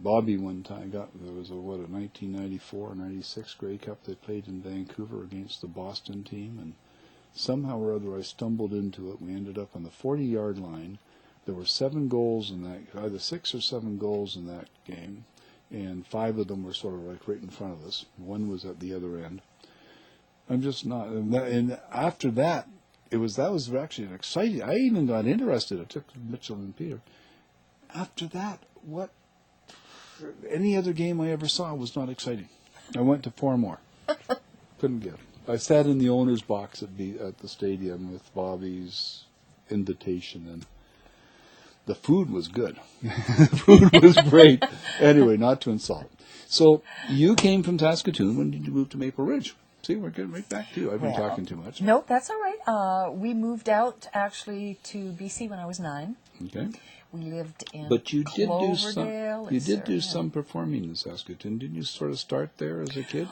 Bobby one time there was a 1994 or 96 Grey Cup they played in Vancouver against the Boston team, and somehow or other I stumbled into it. We ended up on the 40-yard line. There were 7 goals in that, either 6 or 7 goals in that game, and 5 of them were sort of like right in front of us. One was at the other end. I'm just not, and after that, that was actually an exciting. I even got interested. I took Mitchell and Peter. After that, any other game I ever saw was not exciting. I went to 4 more. Couldn't get it. I sat in the owner's box at the stadium with Bobby's invitation, and the food was good. The food was great. Anyway, not to insult. So you came from Saskatoon. When did you move to Maple Ridge? See, we're getting right back to you. I've been talking too much. No, that's all right. We moved out, actually, to BC when I was 9. Okay. We lived in But you did Cloverdale. do some performing in Saskatoon. Didn't you sort of start there as a kid?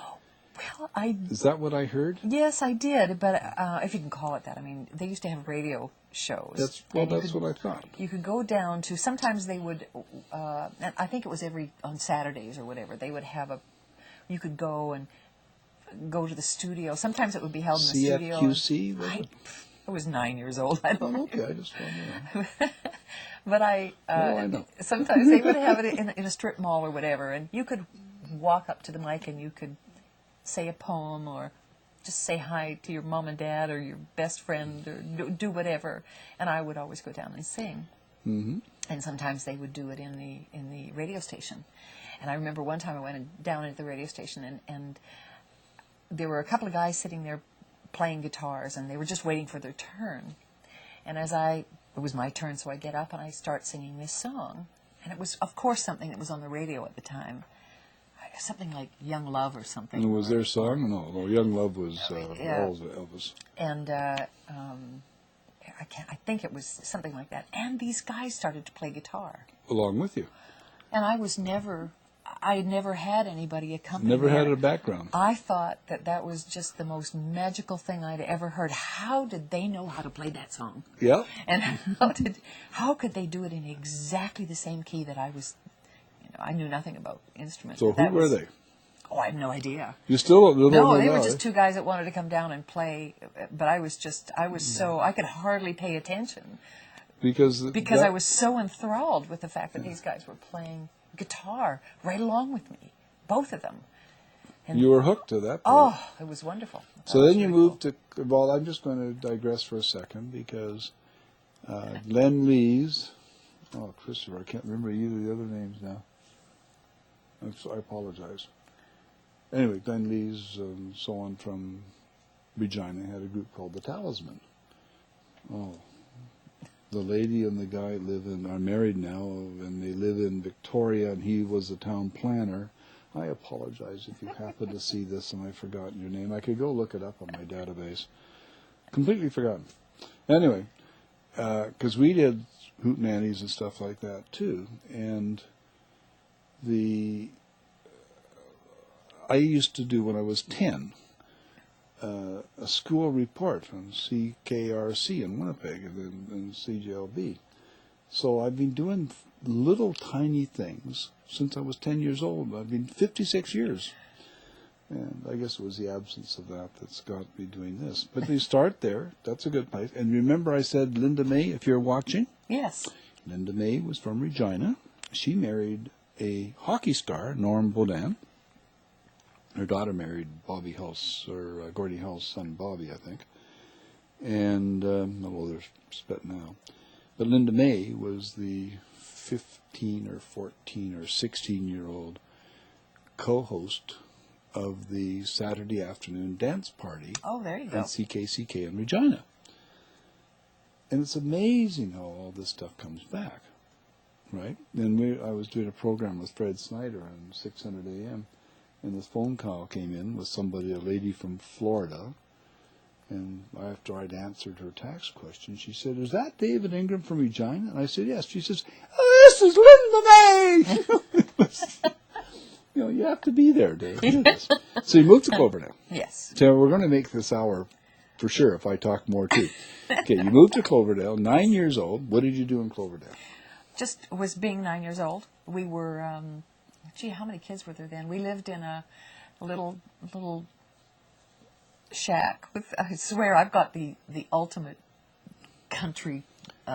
Well, Is that what I heard? Yes, I did, but if you can call it that. I mean, they used to have radio shows. That's what I thought. You could go down to, sometimes they would, and I think it was on Saturdays or whatever, they would have you could go and go to the studio. Sometimes it would be held in the studio. CFQC, was it? I was 9 years old. I don't know. Okay, I just want to know. But I know. Sometimes they would have it in a strip mall or whatever, and you could walk up to the mic and you could say a poem or just say hi to your mom and dad or your best friend or do whatever. And I would always go down and sing. Mm-hmm. And sometimes they would do it in the radio station. And I remember one time I went down at the radio station and there were a couple of guys sitting there playing guitars, and they were just waiting for their turn. And it was my turn, so I get up and I start singing this song. And it was, of course, something that was on the radio at the time. Something like Young Love or something. And was their song? No, Young Love was Elvis. And I think it was something like that. And these guys started to play guitar. Along with you. And I had never had anybody accompany me. Never had a background. I thought that was just the most magical thing I'd ever heard. How did they know how to play that song? Yeah. And how could they do it in exactly the same key that I was? I knew nothing about instruments. So who were they? Oh, I have no idea. You still don't know? No, they were just 2 guys that wanted to come down and play. But I could hardly pay attention because I was so enthralled with the fact that these guys were playing guitar right along with me, both of them. And you were hooked to that point. Oh, it was wonderful. So then you moved to, well, I'm just going to digress for a second because Glenn Lee's, Christopher, I can't remember either of the other names now. I apologize. Anyway, Glenn Lee's and so on from Regina had a group called the Talisman. Oh. The lady and the guy are married now, and they live in Victoria, and he was the town planner. I apologize if you happen to see this and I've forgotten your name. I could go look it up on my database. Completely forgotten. Anyway, because we did hootenannies and stuff like that too, and I used to do, when I was 10, a school report from CKRC in Winnipeg and CJLB. So I've been doing little tiny things since I was 10 years old. I've been 56 years. And I guess it was the absence of that's got me doing this. But we start there. That's a good place. And remember I said Linda May, if you're watching? Yes. Linda May was from Regina. She married a hockey star, Norm Baudin. Her daughter married Bobby Hull's, or Gordie Hull's son, Bobby, I think. And, they're split now. But Linda May was the 15 or 14 or 16-year-old co-host of the Saturday afternoon dance party. Oh, there you go. At CKCK in Regina. And it's amazing how all this stuff comes back, right? And I was doing a program with Fred Snyder on 600 AM. And this phone call came in with a lady from Florida, and after I'd answered her tax question, she said, "Is that David Ingram from Regina?" And I said, "Yes." She says, "Oh, this is Linda May!" You have to be there, Dave. So you moved to Cloverdale. Yes. So we're going to make this hour for sure if I talk more too. Okay, you moved to Cloverdale, 9 years old. What did you do in Cloverdale? Just was being 9 years old. We were gee, how many kids were there then? We lived in a little shack with, I swear, I've got the ultimate country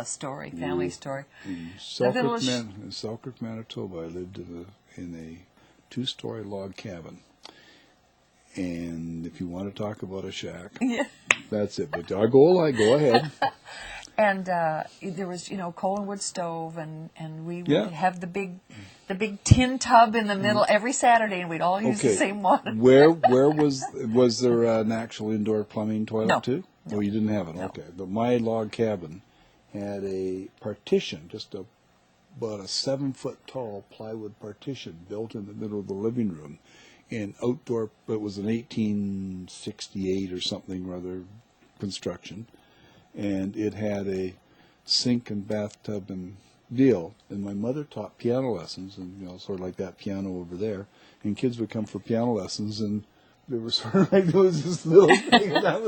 story, family story. In The little Selkirk, Manitoba, I lived in a 2-story log cabin. And if you want to talk about a shack, yeah. that's it. But go ahead. And there was, coal and wood stove, and we would have the big tin tub in the middle every Saturday, and we'd all use the same water. Where was there an actual indoor plumbing toilet too? No. Oh, you didn't have it. No. Okay. But my log cabin had a partition, about a 7-foot tall plywood partition built in the middle of the living room, and outdoor. It was an 1868 or something rather construction. And it had a sink and bathtub and deal. And my mother taught piano lessons, and sort of like that piano over there. And kids would come for piano lessons, and they were sort of like there was this little thing. And that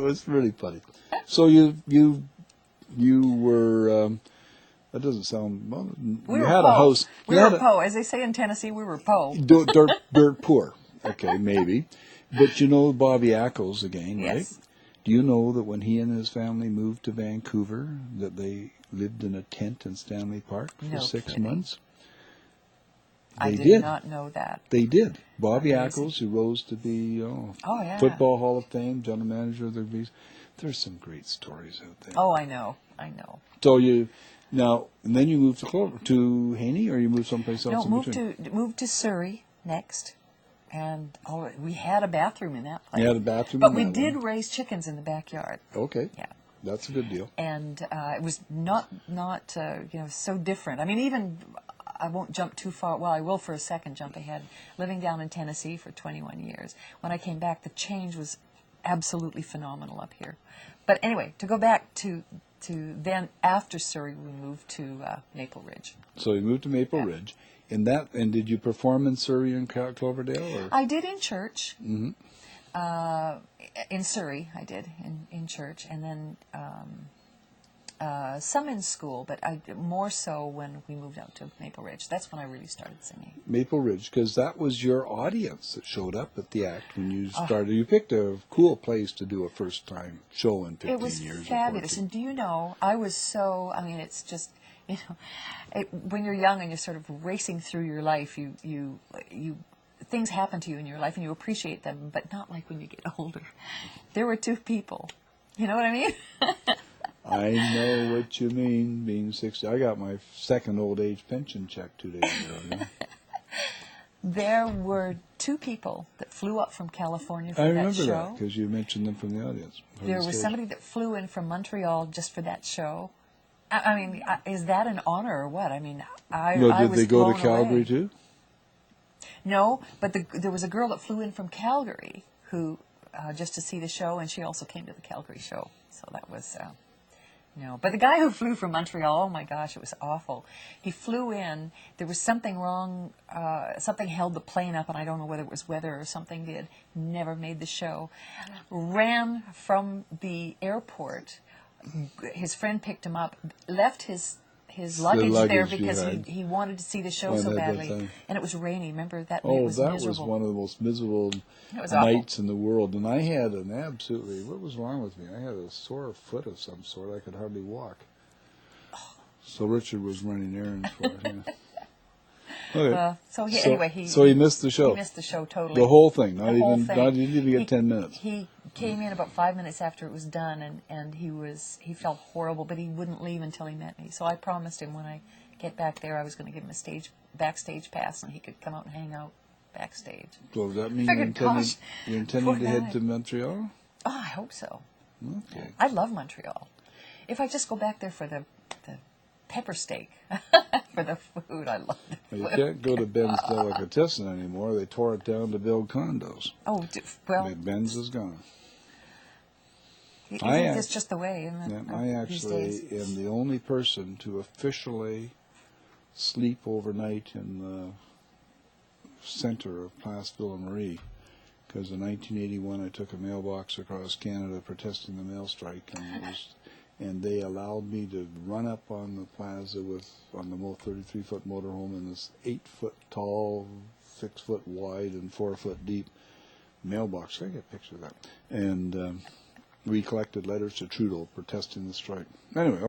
was really funny. So you were. That doesn't sound. Well, we you were had po. a house. We were po, as they say in Tennessee. We were po. Dirt poor. Okay, maybe. But Bobby Ackles again, Yes. right? Do you know that when he and his family moved to Vancouver, that they lived in a tent in Stanley Park for 6 kidding. months? I did not know that. They did. Bobby Amazing. Ackles, who rose to be Football Hall of Fame, general manager of the Bees. There's some great stories out there. Oh, I know. So and then you moved to Haney, or you moved someplace else? No, moved to Surrey next. And we had a bathroom in that place. You had a bathroom but in we that did one. raise chickens in the backyard. Okay. Yeah. That's a good deal. And it was not so different. I mean, even, I won't jump too far. Well, I will for a second jump ahead. Living down in Tennessee for 21 years. When I came back, the change was absolutely phenomenal up here. But anyway, to go back to then after Surrey, we moved to Maple Ridge. So you moved to Maple Ridge. And did you perform in Surrey and Cloverdale? Or? I did in church. Mm-hmm. In Surrey, I did in church, and then some in school, but more so when we moved out to Maple Ridge. That's when I really started singing. Maple Ridge, because that was your audience that showed up at the act when you started. You picked a cool place to do a first-time show in 15 years. It was fabulous, and do you know, I was so, I mean, it's just, when you're young and you're sort of racing through your life, you things happen to you in your life and you appreciate them, but not like when you get older. There were 2 people. You know what I mean? I know what you mean, being 60. I got my second old age pension check 2 days ago. There were 2 people that flew up from California for I that remember show. that, because you mentioned them from the audience. There was somebody that flew in from Montreal just for that show. I mean, is that an honor or what? I mean, I was did they go blown to Calgary away. too? No, but there was a girl that flew in from Calgary who just to see the show, and she also came to the Calgary show. So that was, But the guy who flew from Montreal, oh my gosh, it was awful. He flew in, there was something wrong, something held the plane up, and I don't know whether it was weather or something did, never made the show. Ran from the airport, his friend picked him up, left his luggage there because he wanted to see the show so badly. And it was rainy. Remember that? Oh, it was that miserable. was one of the most miserable nights in the world. And I had what was wrong with me? I had a sore foot of some sort. I could hardly walk. So Richard was running errands for it. Yeah. Okay. So he missed the show. He missed the show totally. The whole thing. The whole thing. He didn't even get 10 minutes. He came in about 5 minutes after it was done, and he felt horrible, but he wouldn't leave until he met me. So I promised him when I get back there, I was going to give him a backstage pass, and he could come out and hang out backstage. So does that mean you're intending to head to Montreal? Oh, I hope so. Okay. I love Montreal. If I just go back there for the pepper steak, for the food, I love the food. You can't go to Ben's Delicatessen anymore. They tore it down to build condos. Oh, well. Ben's is gone. It's just the way, isn't it? I actually am the only person to officially sleep overnight in the center of Place Ville Marie, because in 1981 I took a mailbox across Canada protesting the mail strike, and they allowed me to run up on the plaza on the 33-foot motorhome in this 8-foot tall, 6-foot wide, and 4-foot deep mailbox. I get a picture of that. And we collected letters to Trudeau protesting the strike. Anyway.